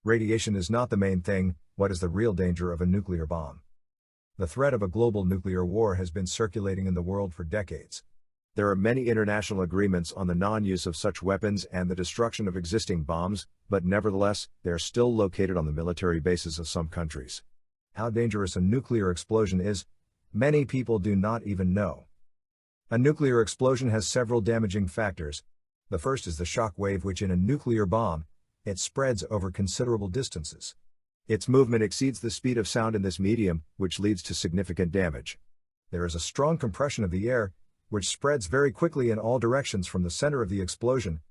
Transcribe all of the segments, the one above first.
Radiation is not the main thing. What is the real danger of a nuclear bomb? The threat of a global nuclear war has been circulating in the world for decades. There are many international agreements on the non-use of such weapons and the destruction of existing bombs, but nevertheless, they are still located on the military bases of some countries. How dangerous a nuclear explosion is, many people do not even know. A nuclear explosion has several damaging factors. The first is the shock wave, which in a nuclear bomb, it spreads over considerable distances. Its movement exceeds the speed of sound in this medium, which leads to significant damage. There is a strong compression of the air, which spreads very quickly in all directions from the center of the explosion.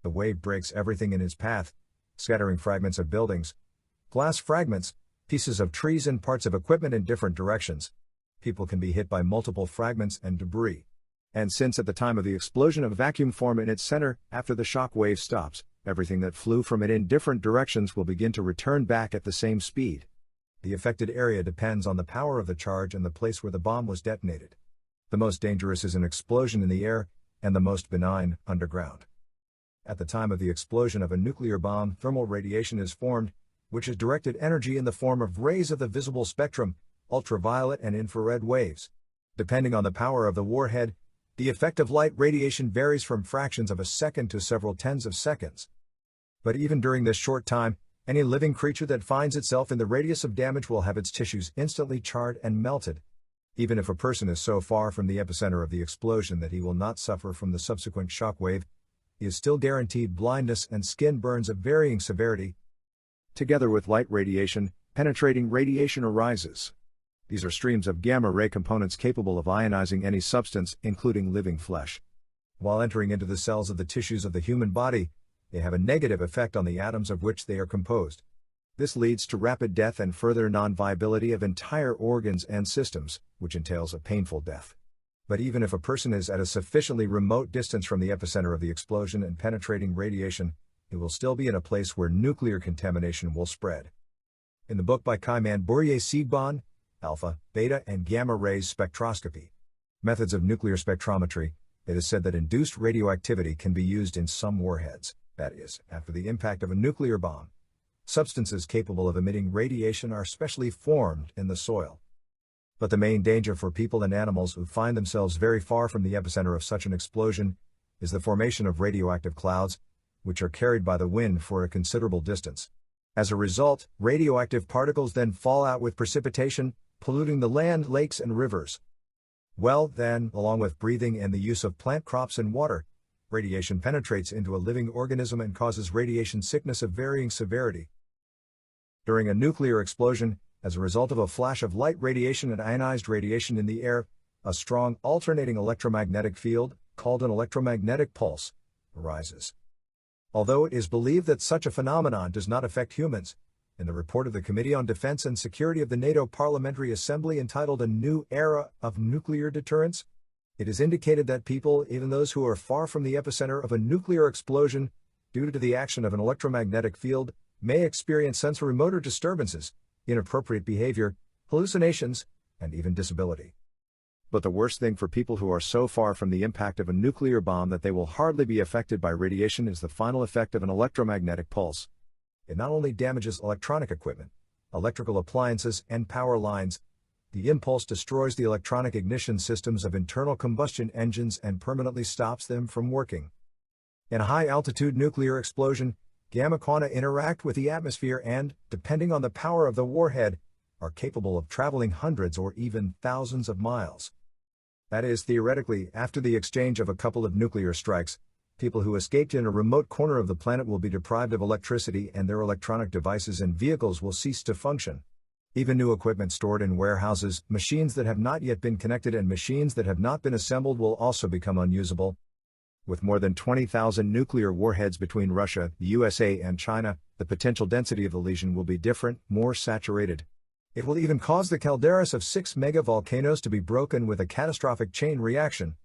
The wave breaks everything in its path, scattering fragments of buildings, glass fragments, pieces of trees and parts of equipment in different directions. People can be hit by multiple fragments and debris. And since at the time of the explosion a vacuum forms in its center, after the shock wave stops, everything that flew from it in different directions will begin to return back at the same speed. The affected area depends on the power of the charge and the place where the bomb was detonated. The most dangerous is an explosion in the air, and the most benign, underground. At the time of the explosion of a nuclear bomb, thermal radiation is formed, which is directed energy in the form of rays of the visible spectrum, ultraviolet and infrared waves. Depending on the power of the warhead, the effect of light radiation varies from fractions of a second to several tens of seconds. But even during this short time, any living creature that finds itself in the radius of damage will have its tissues instantly charred and melted. Even if a person is so far from the epicenter of the explosion that he will not suffer from the subsequent shock wave, he is still guaranteed blindness and skin burns of varying severity. Together with light radiation, penetrating radiation arises. These are streams of gamma-ray components capable of ionizing any substance, including living flesh. While entering into the cells of the tissues of the human body, they have a negative effect on the atoms of which they are composed. This leads to rapid death and further non-viability of entire organs and systems, which entails a painful death. But even if a person is at a sufficiently remote distance from the epicenter of the explosion and penetrating radiation, he will still be in a place where nuclear contamination will spread. In the book by Kaiman Bourrier-Siegbahn, Alpha, Beta and Gamma Rays Spectroscopy, Methods of Nuclear Spectrometry, it is said that induced radioactivity can be used in some warheads, that is, after the impact of a nuclear bomb. Substances capable of emitting radiation are specially formed in the soil. But the main danger for people and animals who find themselves very far from the epicenter of such an explosion is the formation of radioactive clouds, which are carried by the wind for a considerable distance. As a result, radioactive particles then fall out with precipitation, polluting the land, lakes and rivers. Well, then, along with breathing and the use of plant crops and water, radiation penetrates into a living organism and causes radiation sickness of varying severity. During a nuclear explosion, as a result of a flash of light radiation and ionized radiation in the air, a strong alternating electromagnetic field, called an electromagnetic pulse, arises. Although it is believed that such a phenomenon does not affect humans, in the report of the Committee on Defense and Security of the NATO Parliamentary Assembly entitled A New Era of Nuclear Deterrence, it is indicated that people, even those who are far from the epicenter of a nuclear explosion, due to the action of an electromagnetic field, may experience sensory-motor disturbances, inappropriate behavior, hallucinations, and even disability. But the worst thing for people who are so far from the impact of a nuclear bomb that they will hardly be affected by radiation is the final effect of an electromagnetic pulse. It not only damages electronic equipment, electrical appliances, and power lines, the impulse destroys the electronic ignition systems of internal combustion engines and permanently stops them from working. In a high-altitude nuclear explosion, gamma quanta interact with the atmosphere and, depending on the power of the warhead, are capable of traveling hundreds or even thousands of miles. That is, theoretically, after the exchange of a couple of nuclear strikes, people who escaped in a remote corner of the planet will be deprived of electricity and their electronic devices and vehicles will cease to function. Even new equipment stored in warehouses, machines that have not yet been connected and machines that have not been assembled will also become unusable. With more than 20,000 nuclear warheads between Russia, the USA and China, the potential density of the lesion will be different, more saturated. It will even cause the calderas of 6 megavolcanoes to be broken with a catastrophic chain reaction.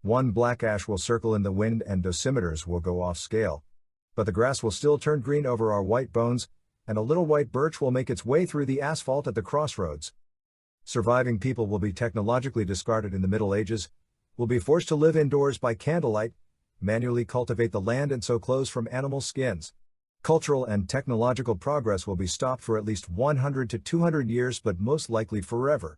One black ash will circle in the wind and dosimeters will go off scale. But the grass will still turn green over our white bones, and a little white birch will make its way through the asphalt at the crossroads. Surviving people will be technologically discarded in the Middle Ages, will be forced to live indoors by candlelight, manually cultivate the land and sew clothes from animal skins. Cultural and technological progress will be stopped for at least 100 to 200 years, but most likely forever.